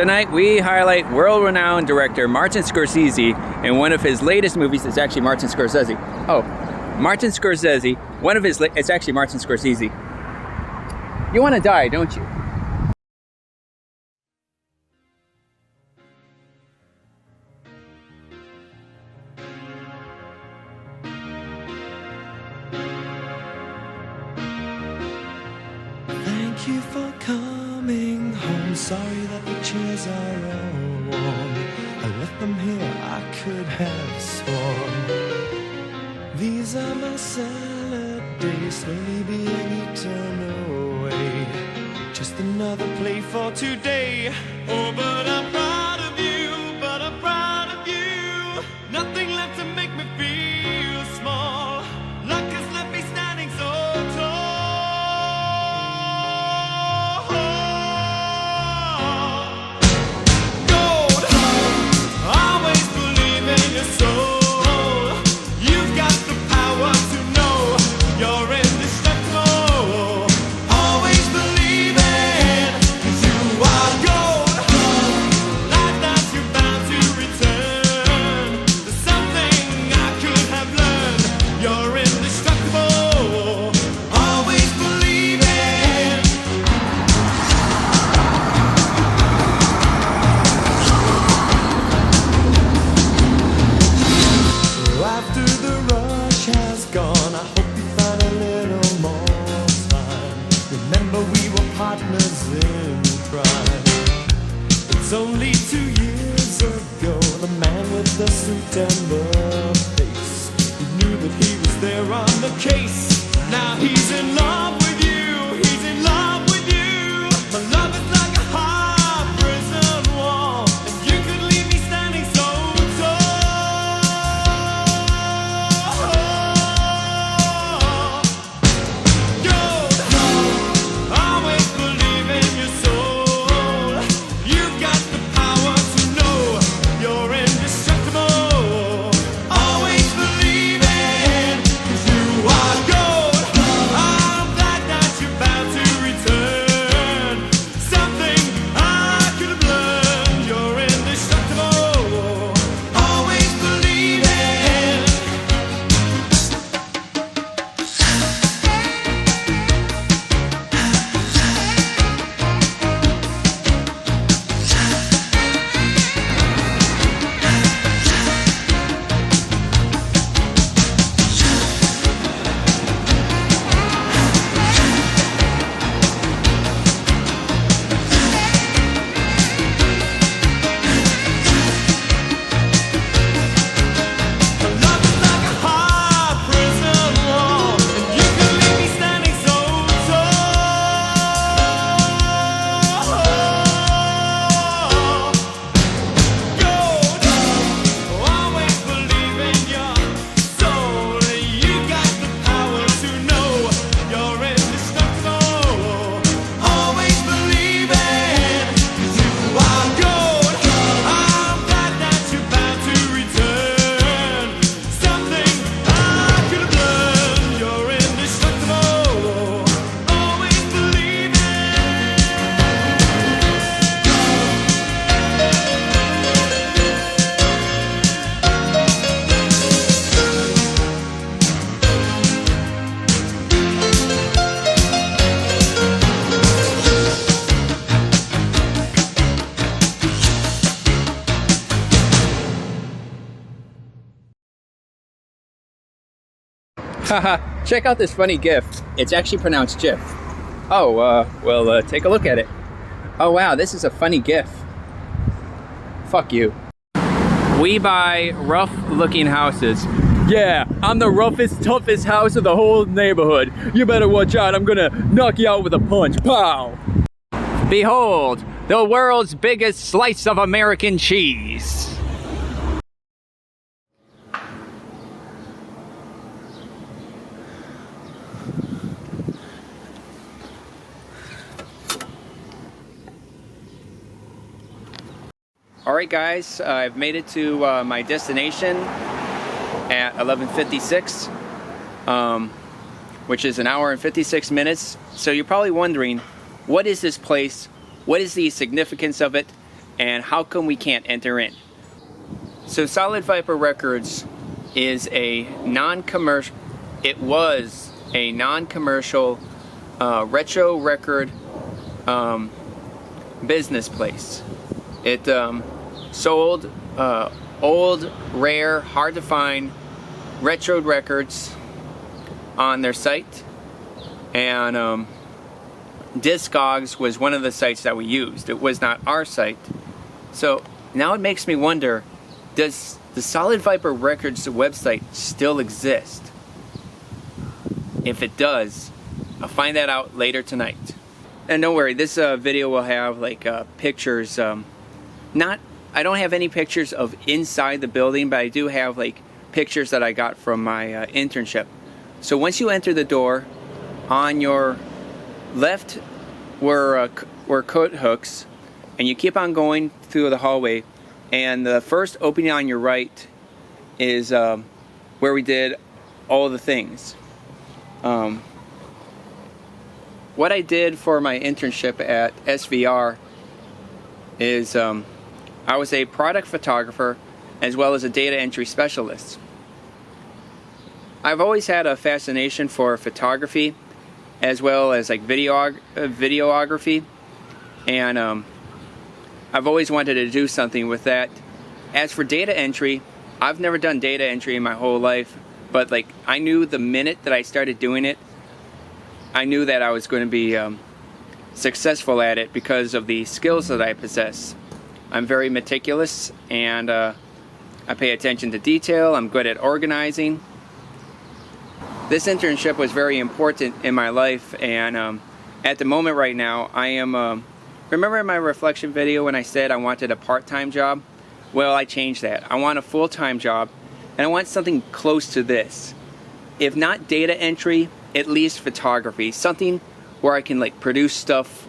Tonight we highlight world-renowned director Martin Scorsese in one of his latest movies. It's actually Martin Scorsese. Oh, Martin Scorsese. It's actually Martin Scorsese. You want to die, don't you? Thank you for coming home. Sorry that the chairs are all warm. I left them here, I could have sworn. These are my salad days, slowly being eaten away. Just another play for today. Oh, but I'm proud of you, but I'm proud of you. Nothing left to make me feel small. Luck has left me standing so tall. It's only 2 years ago, the man with the suit and the face, he knew that he was there on the case. Now he's in love with you, he's in love with you. My love is like a hard prison wall, and you could leave me standing so tall. Gold, always believe in your soul. You've got the power to know you're indestructible. Always believe in, 'cause you are gold. I'm glad that you're bound to return. Something I could have learned. You're indestructible. Always believe in. Love is like a hard prison wall, and you can leave me standing so tall. Gold, always believe in your soul. You got the power to know you're indestructible. Always believe in, 'cause you are gold. I'm glad that you're bound to return. Something I could have learned. You're indestructible. Always believe in. Haha, check out this funny GIF. It's actually pronounced GIF. Oh, well, take a look at it. Oh wow, this is a funny GIF. Fuck you. We buy rough-looking houses. Yeah, I'm the roughest, toughest house in the whole neighborhood. You better watch out, I'm gonna knock you out with a punch. Pow! Behold, the world's biggest slice of American cheese. All right, guys, I've made it to my destination at 11:56, which is 1 hour and 56 minutes. So you're probably wondering, what is this place? What is the significance of it? and how come we can't enter in? So Solid Viper Records is a non-commercial, it was a non-commercial retro record business place. It sold old, rare, hard to find retro records on their site, and Discogs was one of the sites that we used. It was not our site. So now it makes me wonder, does the Solid Viper Records website still exist? If it does, I'll find that out later tonight. And don't worry, this video will have like pictures. I don't have any pictures of inside the building, but I do have like pictures that I got from my internship. So once you enter the door, on your left were coat hooks, and you keep on going through the hallway, and the first opening on your right is where we did all the things. What I did for my internship at SVR is I was a product photographer as well as a data entry specialist. I've always had a fascination for photography as well as like videography, and I've always wanted to do something with that. As for data entry, I've never done data entry in my whole life, but like I knew the minute that I started doing it, I knew that I was going to be successful at it because of the skills that I possess. I'm very meticulous, and I pay attention to detail. I'm good at organizing. This internship was very important in my life, and at the moment right now, I am... remember in my reflection video when I said I wanted a part-time job? Well, I changed that. I want a full-time job, and I want something close to this. If not data entry, at least photography. Something where I can like produce stuff,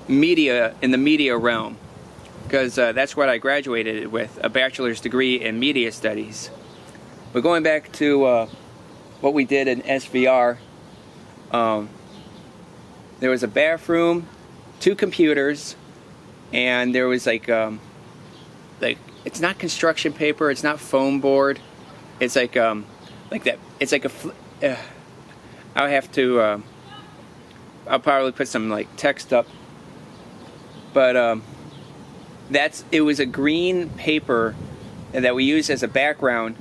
media, in the media realm. Because that's what I graduated with, a bachelor's degree in media studies. But going back to what we did in SVR, there was a bathroom, 2 computers, and there was like it's not construction paper, it's not foam board, it's like that, it's like I'll have to I'll probably put some like text up, but it was a green paper that we used as a background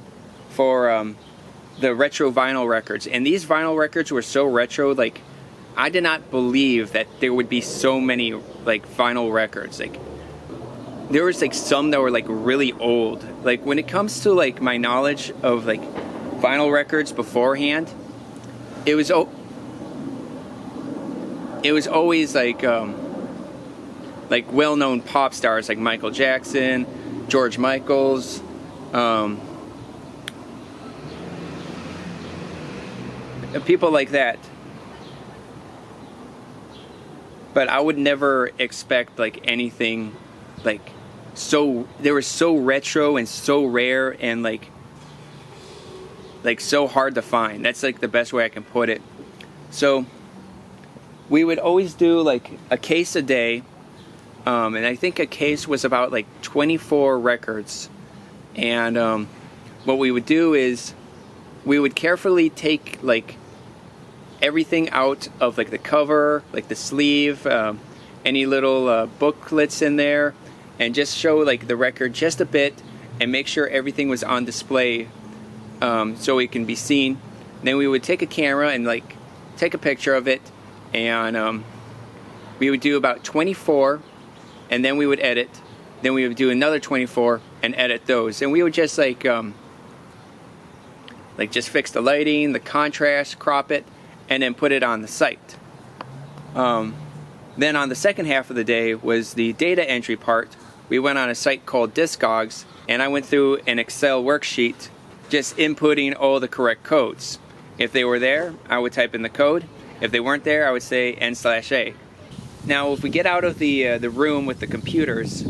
for the retro vinyl records. And these vinyl records were so retro, like I did not believe that there would be so many like vinyl records. Like there was like some that were like really old. Like when it comes to like my knowledge of like vinyl records beforehand, it was always like well-known pop stars like Michael Jackson, George Michaels, people like that. But I would never expect like anything like they were so retro and so rare and like so hard to find. That's like the best way I can put it. So we would always do like a case a day, and I think a case was about like 24 records. And what we would do is we would carefully take like everything out of like the cover, like the sleeve, any little booklets in there, and just show like the record just a bit and make sure everything was on display, so it can be seen. Then we would take a camera and like take a picture of it, and we would do about 24, and then we would edit. Then we would do another 24 and edit those, and we would just like just fix the lighting, the contrast, crop it, and then put it on the site. Then on the second half of the day was the data entry part. We went on a site called Discogs, and I went through an Excel worksheet just inputting all the correct codes. If they were there, I would type in the code. If they weren't there, I would say N/A. Now, if we get out of the room with the computers,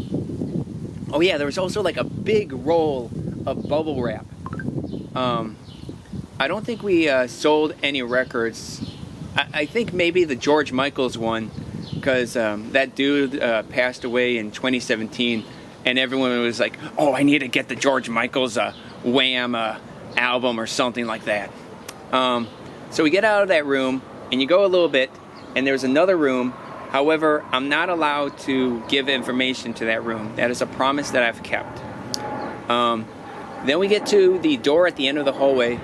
oh yeah, there was also like a big roll of bubble wrap. I don't think we sold any records. I think maybe the George Michael's one because that dude passed away in 2017, and everyone was like, oh, I need to get the George Michael's Wham album or something like that. So we get out of that room, and you go a little bit, and there's another room. However, I'm not allowed to give information to that room. That is a promise that I've kept. Then we get to the door at the end of the hallway,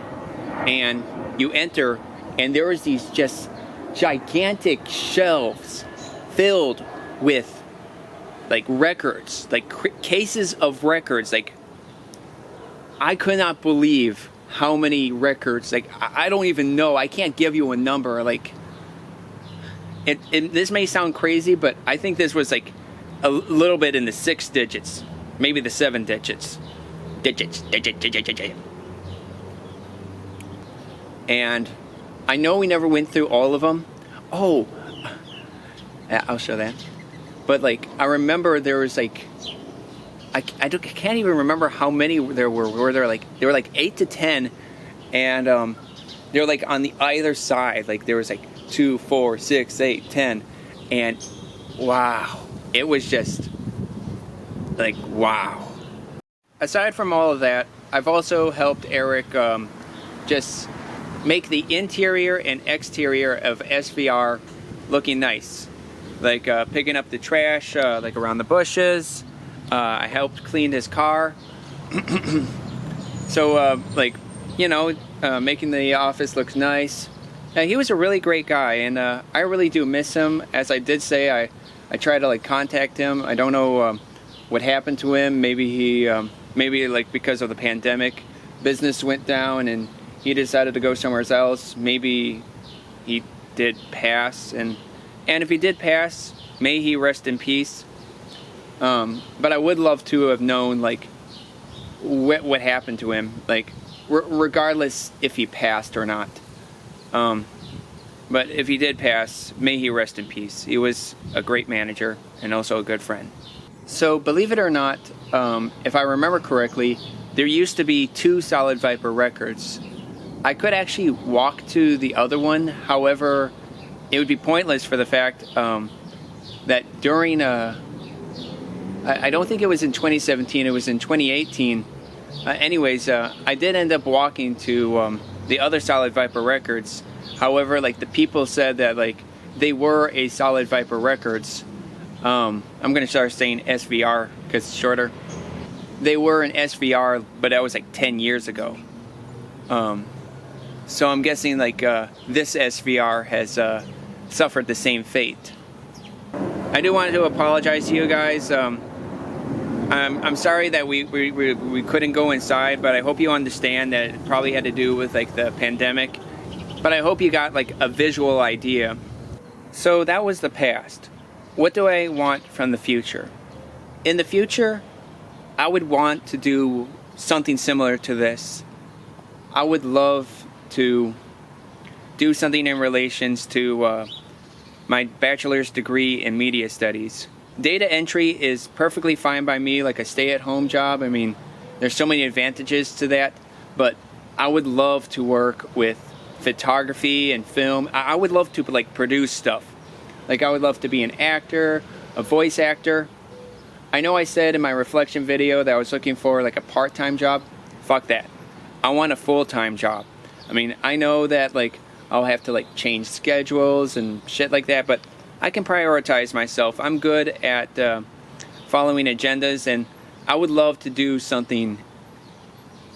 and you enter, and there is these just gigantic shelves filled with like records, like cases of records. Like, I could not believe how many records. Like, I don't even know. I can't give you a number. Like, this may sound crazy, but I think this was like a little bit in the 6 digits, maybe the 7 digits. Digit. And I know we never went through all of them. Oh, I'll show that. But like, I remember there was like, I can't even remember how many there were. There were like 8 to 10, and they were like on the either side. Like there was like 2, 4, 6, 8, 10, and wow, it was just like wow. Aside from all of that, I've also helped Eric just make the interior and exterior of SVR looking nice. Like picking up the trash like around the bushes. I helped clean his car. So like, you know, making the office look nice. He was a really great guy, and I really do miss him. As I did say, I tried to like contact him. I don't know what happened to him. Maybe he maybe like because of the pandemic, business went down and he decided to go somewhere else. Maybe he did pass, and if he did pass, may he rest in peace. But I would love to have known like what happened to him, like regardless if he passed or not. But if he did pass, may he rest in peace. He was a great manager and also a good friend. So believe it or not, if I remember correctly, there used to be 2 Solid Viper records. I could actually walk to the other one. However, it would be pointless for the fact that during I don't think it was in 2017, it was in 2018. Anyways, I did end up walking to the other Solid Viper records. However, like the people said that like they were a Solid Viper records. I'm gonna start saying SVR because it's shorter. They were an SVR, but that was like 10 years ago. So I'm guessing like this SVR has suffered the same fate. I do want to apologize to you guys. I'm sorry that we couldn't go inside, but I hope you understand that it probably had to do with like the pandemic. But I hope you got like a visual idea. So that was the past. What do I want from the future? In the future, I would want to do something similar to this. I would love to do something in relations to my bachelor's degree in media studies. Data entry is perfectly fine by me, like a stay-at-home job. I mean, there's so many advantages to that, but I would love to work with photography and film. I would love to like produce stuff. Like I would love to be an actor, a voice actor. I know I said in my reflection video that I was looking for like a part-time job. Fuck that. I want a full-time job. I mean, I know that like I'll have to like change schedules and shit like that, but I can prioritize myself. I'm good at following agendas, and I would love to do something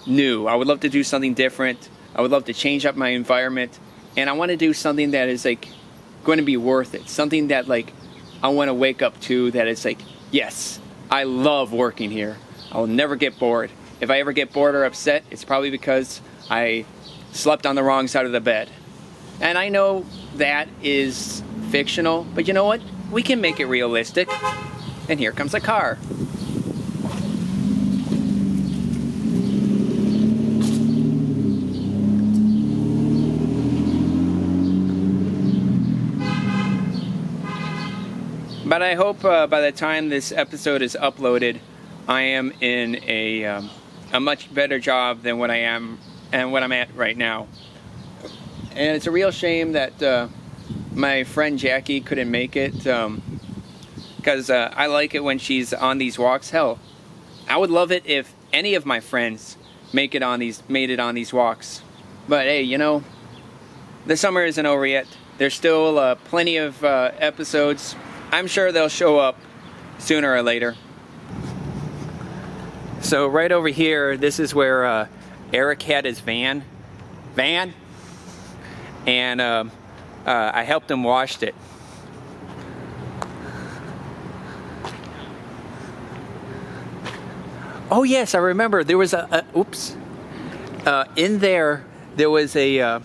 new. I would love to do something different. I would love to change up my environment, and I want to do something that is like going to be worth it. Something that like I want to wake up to, that it's like, yes, I love working here. I will never get bored. If I ever get bored or upset, it's probably because I slept on the wrong side of the bed. And I know that is fictional, but you know what? We can make it realistic. And here comes a car. But I hope by the time this episode is uploaded, I am in a much better job than what I am and what I'm at right now. And it's a real shame that my friend Jackie couldn't make it because I like it when she's on these walks. Hell, I would love it if any of my friends made it on these walks. But hey, you know, the summer isn't over yet. There's still plenty of episodes. I'm sure they'll show up sooner or later. So right over here, this is where Eric had his van, and I helped him wash it. Oh yes, I remember there was oops. In there was a, hold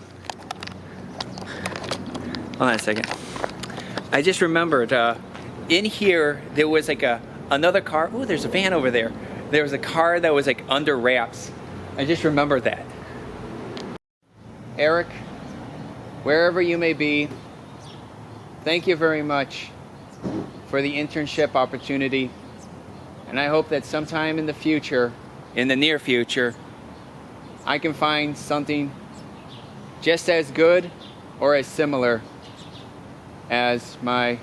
on a second. I just remembered, in here there was like another car. Oh, there's a van over there. There was a car that was like under wraps. I just remembered that. Eric, wherever you may be, thank you very much for the internship opportunity. And I hope that sometime in the future, in the near future, I can find something just as good or as similar as my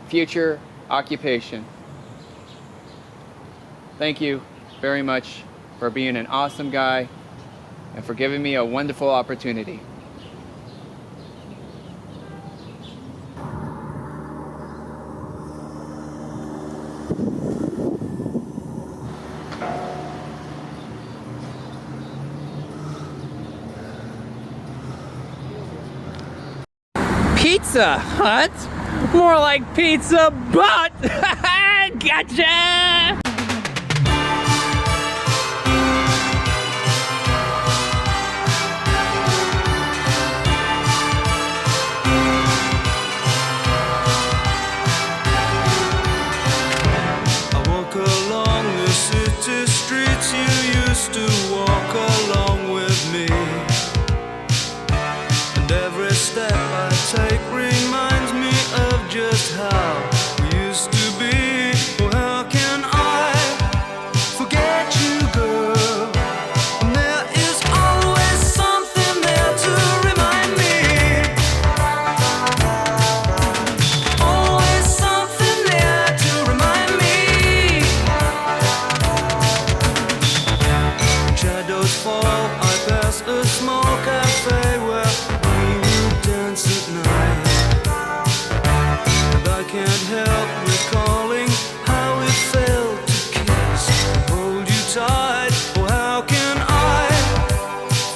future occupation. Thank you very much for being an awesome guy and for giving me a wonderful opportunity. Pizza Hut? More like Pizza Butt! Gotcha! I walk along the city streets you used to walk along with me. And every step I take reminds me of just how we used to be. Oh, how can I forget you, girl? And there is always something there to remind me. Always something there to remind me. When shadows fall, I pass a small cafe where we would dance at night. And I can't help recalling how it felt to kiss and hold you tight. Oh, how can I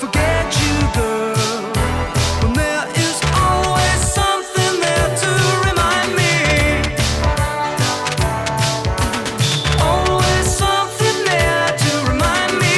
forget you, girl? When there is always something there to remind me. Always something there to remind me.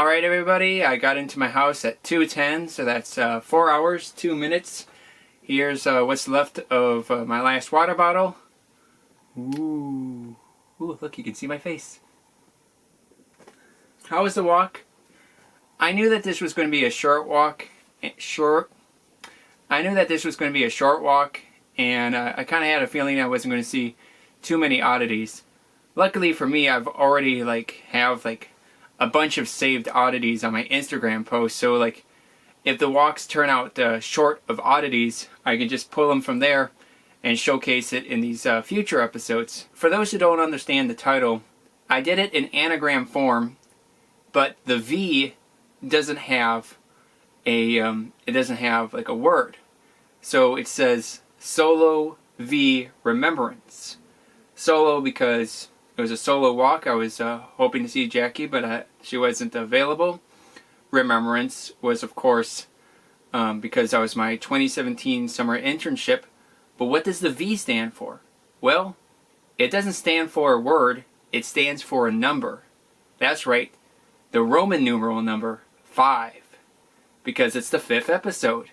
Alright everybody, I got into my house at 2:10, so that's 4 hours, 2 minutes. Here's what's left of my last water bottle. Ooh, look, you can see my face. How was the walk? I knew that this was going to be a short walk. I knew that this was going to be a short walk, and I kind of had a feeling I wasn't going to see too many oddities. Luckily for me, I've already have a bunch of saved oddities on my Instagram posts, so if the walks turn out short of oddities, I can just pull them from there and showcase it in these future episodes. For those who don't understand the title, I did it in anagram form, but the V doesn't have a a word, so it says solo V Remembrance. Solo because it was a solo walk. I was hoping to see Jackie, but she wasn't available. Remembrance was, of course, because that was my 2017 summer internship. But what does the V stand for? Well, it doesn't stand for a word. It stands for a number. That's right, the Roman numeral number 5, because it's the 5th episode.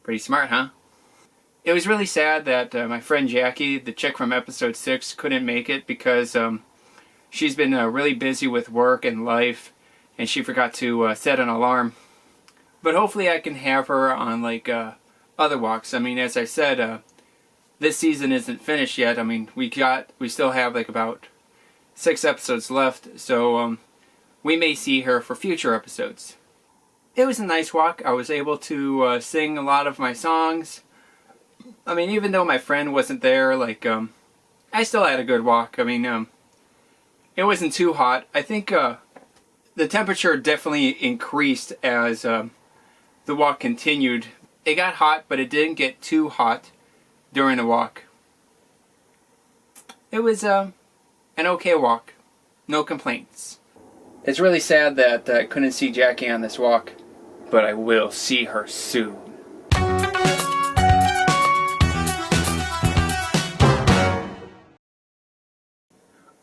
Pretty smart, huh? It was really sad that my friend Jackie, the chick from episode 6, couldn't make it because she's been really busy with work and life, and she forgot to set an alarm. But hopefully I can have her on other walks. I mean, as I said, this season isn't finished yet. I mean, we still have about 6 episodes left, so we may see her for future episodes. It was a nice walk. I was able to sing a lot of my songs. I mean, even though my friend wasn't there, I still had a good walk. I mean, it wasn't too hot. I think the temperature definitely increased as the walk continued. It got hot, but it didn't get too hot during the walk. It was an okay walk. No complaints. It's really sad that I couldn't see Jackie on this walk, but I will see her soon.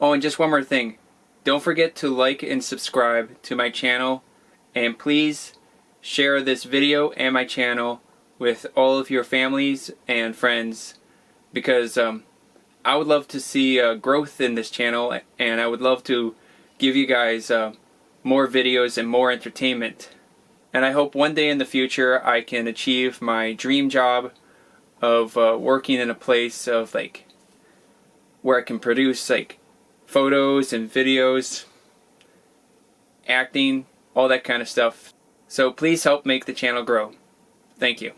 Oh, and just one more thing. Don't forget to like and subscribe to my channel, and please share this video and my channel with all of your families and friends, because I would love to see growth in this channel, and I would love to give you guys more videos and more entertainment. And I hope one day in the future I can achieve my dream job of working in a place of where I can produce photos and videos, acting, all that kind of stuff. So please help make the channel grow. Thank you.